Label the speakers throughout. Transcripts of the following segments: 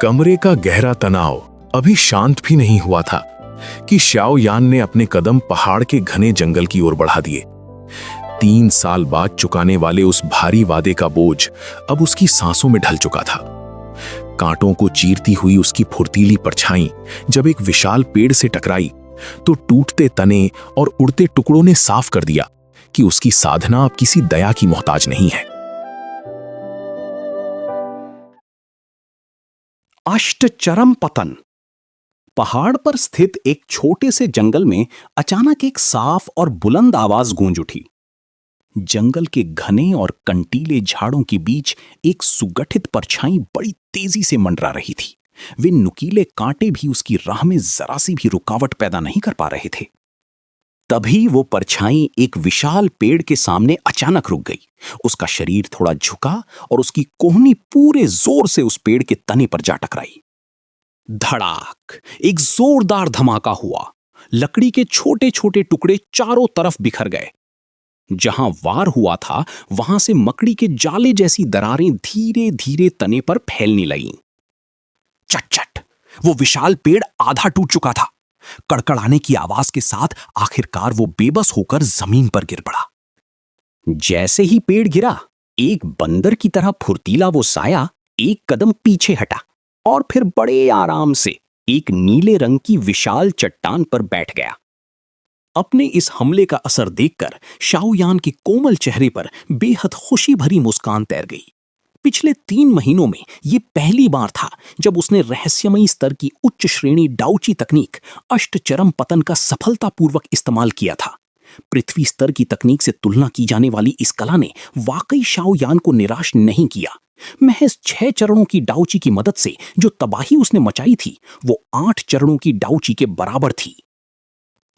Speaker 1: कमरे का गहरा तनाव अभी शांत भी नहीं हुआ था कि श्याओ यान ने अपने कदम पहाड़ के घने जंगल की ओर बढ़ा दिए। 3 साल बाद चुकाने वाले उस भारी वादे का बोझ अब उसकी सांसों में ढल चुका था। कांटों को चीरती हुई उसकी फुर्तीली परछाई जब एक विशाल पेड़ से टकराई तो टूटते तने और उड़ते टुकड़ों ने साफ कर दिया कि उसकी साधना अब किसी दया की मोहताज नहीं है।
Speaker 2: अष्टचरम पतन। पहाड़ पर स्थित एक छोटे से जंगल में अचानक एक साफ और बुलंद आवाज गूंज उठी। जंगल के घने और कंटीले झाड़ों के बीच एक सुगठित परछाई बड़ी तेजी से मंडरा रही थी। वे नुकीले कांटे भी उसकी राह में जरा सी भी रुकावट पैदा नहीं कर पा रहे थे। तभी वो परछाई एक विशाल पेड़ के सामने अचानक रुक गई। उसका शरीर थोड़ा झुका और उसकी कोहनी पूरे जोर से उस पेड़ के तने पर जा टकराई। धड़ाक! एक जोरदार धमाका हुआ। लकड़ी के छोटे छोटे टुकड़े चारों तरफ बिखर गए। जहां वार हुआ था वहां से मकड़ी के जाले जैसी दरारें धीरे धीरे तने पर फैलने लगीं। चट-चट! वो विशाल पेड़ आधा टूट चुका था। कड़कड़ाने की आवाज के साथ आखिरकार वो बेबस होकर जमीन पर गिर पड़ा। जैसे ही पेड़ गिरा, एक बंदर की तरह फुर्तीला वो साया एक कदम पीछे हटा और फिर बड़े आराम से एक नीले रंग की विशाल चट्टान पर बैठ गया। अपने इस हमले का असर देखकर शाओयान के कोमल चेहरे पर बेहद खुशी भरी मुस्कान तैर गई। पिछले 3 महीनों में ये पहली बार था जब उसने रहस्यमयी स्तर की उच्च श्रेणी डाउची तकनीक अष्टचरम पतन का सफलतापूर्वक इस्तेमाल किया था। पृथ्वी स्तर की तकनीक से तुलना की जाने वाली इस कला ने वाकई शाओयान को निराश नहीं किया। महज 6 चरणों की डाउची की मदद से जो तबाही उसने मचाई थी वो 8 चरणों की डाउची के बराबर थी।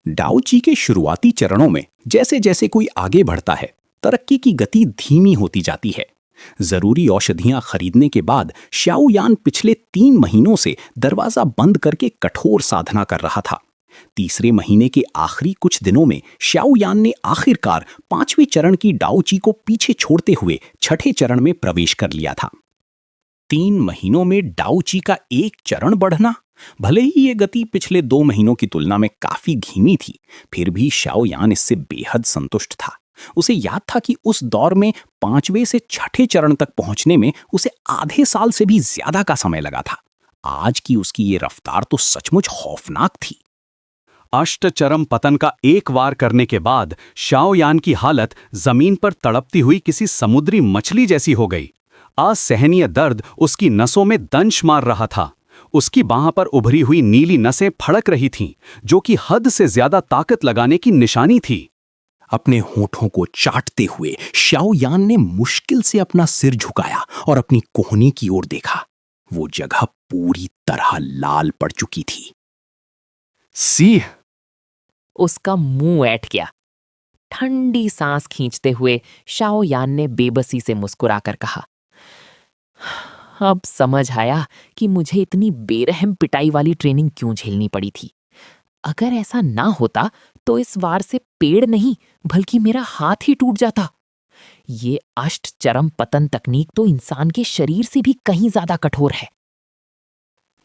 Speaker 2: डाउची के शुरुआती चरणों में जैसे जैसे कोई आगे बढ़ता है, तरक्की की गति धीमी होती जाती है। जरूरी औषधियां खरीदने के बाद शाओयान पिछले 3 महीनों से दरवाजा बंद करके कठोर साधना कर रहा था। तीसरे महीने के आखिरी कुछ दिनों में शाओयान ने आखिरकार 5वें चरण की डाउची को पीछे छोड़ते हुए 6ठे चरण में प्रवेश कर लिया था। 3 महीनों में डाउची का एक चरण बढ़ना, भले ही ये गति पिछले 2 महीनों की तुलना में काफी धीमी थी, फिर भी शाओयान इससे बेहद संतुष्ट था। उसे याद था कि उस दौर में 5वें से 6ठे चरण तक पहुंचने में उसे आधे साल से भी ज्यादा का समय लगा था। आज की उसकी ये रफ्तार तो सचमुच खौफनाक थी। अष्टचरम पतन का एक वार करने के बाद शाओयान की हालत जमीन पर तड़पती हुई किसी समुद्री मछली जैसी हो गई। असहनीय दर्द उसकी नसों में दंश मार रहा था। उसकी बाह पर उभरी हुई नीली नसें फड़क रही थीं, जो कि हद से ज्यादा ताकत लगाने की निशानी थी। अपने होठों को चाटते हुए शाओयान ने मुश्किल से अपना सिर झुकाया और अपनी कोहनी की ओर देखा। वो जगह पूरी तरह लाल पड़ चुकी थी।
Speaker 3: सिंह! उसका मुंह ऐठ गया। ठंडी सांस खींचते हुए शाओयान ने बेबसी से मुस्कुराकर कहा, अब समझ आया कि मुझे इतनी बेरहम पिटाई वाली ट्रेनिंग क्यों झेलनी पड़ी थी। अगर ऐसा ना होता तो इस वार से पेड़ नहीं बल्कि मेरा हाथ ही टूट जाता। ये अष्टचरम पतन तकनीक तो इंसान के शरीर से भी कहीं ज्यादा कठोर है।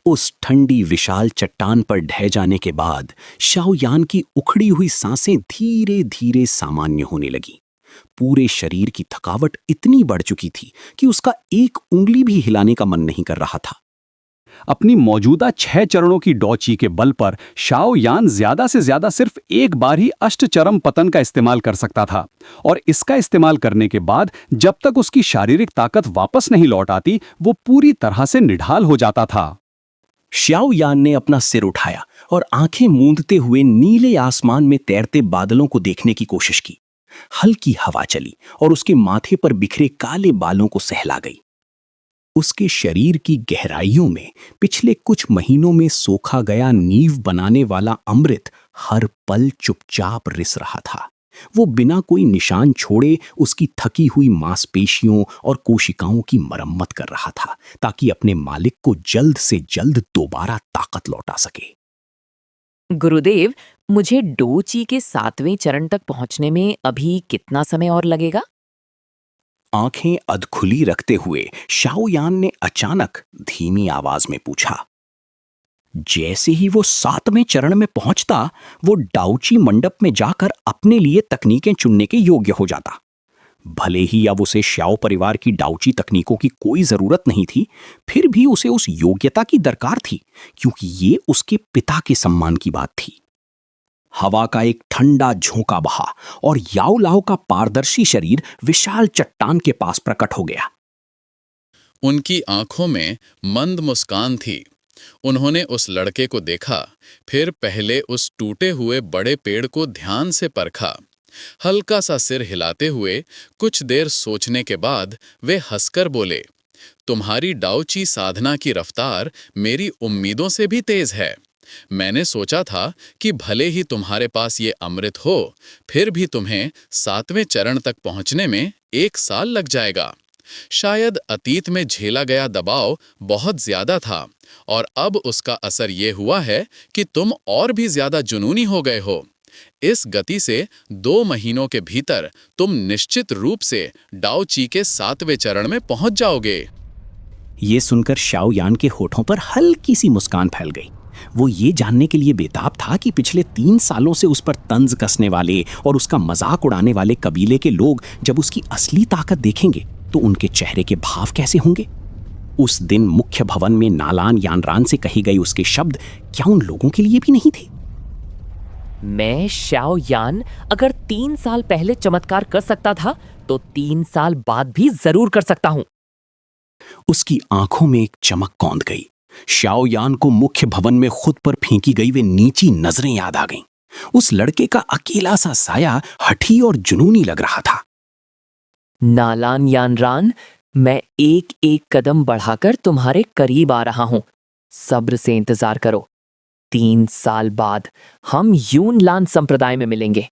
Speaker 2: उस ठंडी विशाल चट्टान पर ढह जाने के बाद शाओयान की उखड़ी हुई सांसें धीरे धीरे सामान्य होने लगी। पूरे शरीर की थकावट इतनी बढ़ चुकी थी कि उसका एक उंगली भी हिलाने का मन नहीं कर रहा था। अपनी मौजूदा 6 चरणों की डॉची के बल पर शाओयान ज्यादा से ज्यादा सिर्फ एक बार ही अष्टचरम पतन का इस्तेमाल कर सकता था, और इसका इस्तेमाल करने के बाद जब तक उसकी शारीरिक ताकत वापस नहीं लौट आती, वो पूरी तरह से निढाल हो जाता था। शाओयान ने अपना सिर उठाया और आंखें मूंदते हुए नीले आसमान में तैरते बादलों को देखने की कोशिश की। हल्की हवा चली और उसके माथे पर बिखरे काले बालों को सहला गई। उसके शरीर की गहराइयों में पिछले कुछ महीनों में सोखा गया नींव बनाने वाला अमृत हर पल चुपचाप रिस रहा था। वो बिना कोई निशान छोड़े उसकी थकी हुई मांसपेशियों और कोशिकाओं की मरम्मत कर रहा था, ताकि अपने मालिक को जल्द से जल्द दोबारा ताकत लौटा सके।
Speaker 3: गुरुदेव, मुझे डोची के 7वें चरण तक पहुंचने में अभी कितना समय और लगेगा?
Speaker 2: आंखें अधखुली रखते हुए शाओयान ने अचानक धीमी आवाज में पूछा। जैसे ही वो 7वें चरण में पहुंचता, वो डाउची मंडप में जाकर अपने लिए तकनीकें चुनने के योग्य हो जाता। भले ही अब उसे श्याओ परिवार की डाउची तकनीकों की कोई जरूरत नहीं थी, फिर भी उसे उस योग्यता की दरकार थी, क्योंकि ये उसके पिता के सम्मान की बात थी। हवा का एक ठंडा झोंका बहा और याओ लाओ का पारदर्शी शरीर विशाल चट्टान के पास प्रकट हो गया।
Speaker 4: उनकी आंखों में मंद मुस्कान थी। उन्होंने उस लड़के को देखा, फिर पहले उस टूटे हुए बड़े पेड़ को ध्यान से परखा। हल्का सा सिर हिलाते हुए कुछ देर सोचने के बाद वे हंसकर बोले, तुम्हारी डाउची साधना की रफ्तार मेरी उम्मीदों से भी तेज है। मैंने सोचा था कि भले ही तुम्हारे पास ये अमृत हो, फिर भी तुम्हें 7वें चरण तक पहुंचने में 1 साल लग जाएगा। शायद अतीत में झेला गया दबाव बहुत ज्यादा था और अब उसका असर ये हुआ है कि तुम और भी ज्यादा जुनूनी हो गए हो। इस गति से 2 महीनों के भीतर तुम निश्चित रूप से डाओ ची के 7वें चरण में पहुंच जाओगे।
Speaker 2: ये सुनकर शाओयान के होठों पर हल्की सी मुस्कान फैल गई। वो ये जानने के लिए बेताब था कि पिछले 3 सालों से उस पर तंज कसने वाले और उसका मजाक उड़ाने वाले कबीले के लोग जब उसकी असली ताकत देखेंगे तो उनके चेहरे के भाव कैसे होंगे। उस दिन मुख्य भवन में नालान यानरान से कही गई उसके शब्द क्या उन लोगों के लिए भी नहीं थे?
Speaker 3: मैं शाओ यान अगर 3 साल पहले चमत्कार कर सकता था तो 3 साल बाद भी जरूर कर सकता हूं।
Speaker 2: उसकी आंखों में एक चमक कौंध गई। शाओयान को मुख्य भवन में खुद पर फेंकी गई वे नीची नजरें याद आ गईं। उस लड़के का अकेला सा साया हठी और जुनूनी लग रहा था।
Speaker 3: नालान यानरान, मैं एक एक कदम बढ़ाकर तुम्हारे करीब आ रहा हूं। सब्र से इंतजार करो। 3 साल बाद हम यूनलान संप्रदाय में मिलेंगे।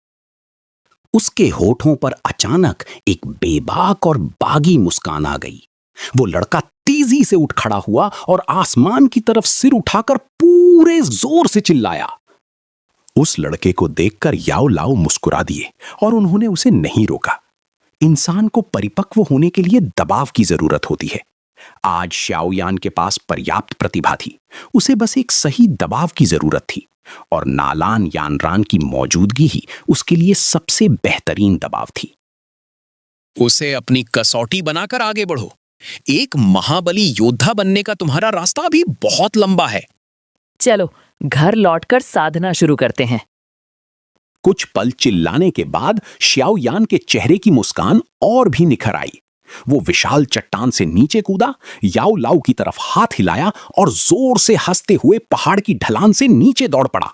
Speaker 2: उसके होठों पर अचानक एक बेबाक और बागी मुस्कान आ गई। वो लड़का तेजी से उठ खड़ा हुआ और आसमान की तरफ सिर उठाकर पूरे जोर से चिल्लाया। उस लड़के को देखकर याओ लाओ मुस्कुरा दिए और उन्होंने उसे नहीं रोका। इंसान को परिपक्व होने के लिए दबाव की जरूरत होती है। आज शाओयान के पास पर्याप्त प्रतिभा थी, उसे बस एक सही दबाव की जरूरत थी और नालान यानरान की मौजूदगी ही उसके लिए सबसे बेहतरीन दबाव थी।
Speaker 5: उसे अपनी कसौटी बनाकर आगे बढ़ो। एक महाबली योद्धा बनने का तुम्हारा रास्ता अभी बहुत लंबा है।
Speaker 3: चलो घर लौटकर साधना शुरू करते हैं।
Speaker 2: कुछ पल चिल्लाने के बाद शाओयान के चेहरे की मुस्कान और भी निखर आई। वो विशाल चट्टान से नीचे कूदा, याओ लाओ की तरफ हाथ हिलाया और जोर से हंसते हुए पहाड़ की ढलान से नीचे दौड़ पड़ा।